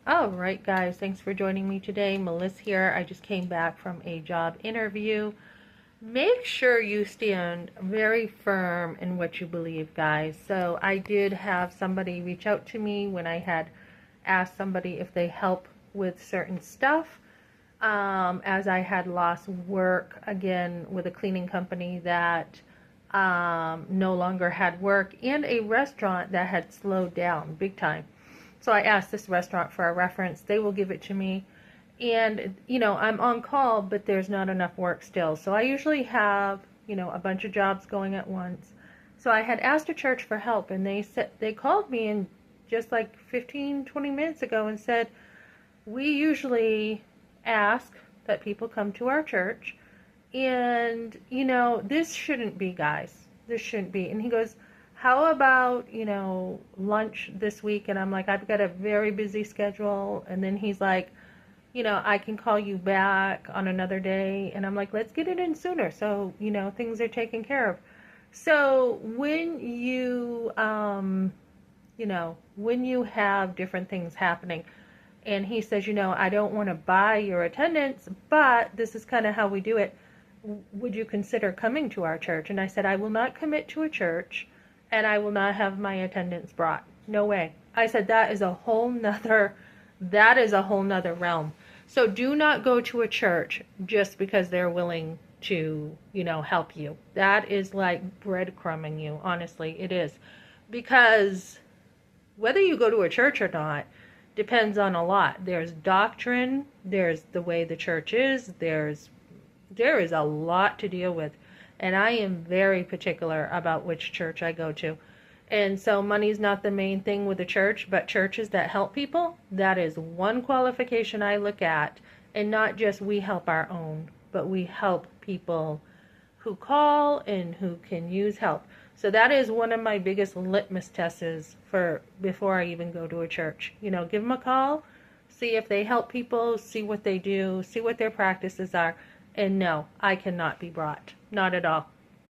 All right, guys, thanks for joining me today. Melissa here. I just came back from a job interview. Make sure you stand very firm in what you believe, guys. So I did have somebody reach out to me when I had asked somebody if they help with certain stuff. As I had lost work again with a cleaning company that no longer had work and a restaurant that had slowed down big time. So I asked this restaurant for a reference. They will give it to me. And, I'm on call, but there's not enough work still. So I usually have, a bunch of jobs going at once. So I had asked a church for help, and they called me and just like 15, 20 minutes ago and said, we usually ask that people come to our church. And, this shouldn't be, guys. This shouldn't be. And he goes, how about, lunch this week? And I'm like, I've got a very busy schedule. And then he's like, I can call you back on another day. And I'm like, let's get it in sooner. So, things are taken care of. So when you have different things happening, and he says, I don't want to buy your attendance, but this is kind of how we do it. Would you consider coming to our church? And I said, I will not commit to a church, and I will not have my attendance brought. No way. I said, that is a whole nother realm. So do not go to a church just because they're willing to, help you. That is like breadcrumbing you. Honestly, it is. Because whether you go to a church or not depends on a lot. There's doctrine, there's the way the church is, there is a lot to deal with. And I am very particular about which church I go to. And so money's not the main thing with the church, but churches that help people, that is one qualification I look at. And not just we help our own, but we help people who call and who can use help. So that is one of my biggest litmus tests for before I even go to a church. Give them a call, see if they help people, see what they do, see what their practices are. And no, I cannot be brought. Not at all.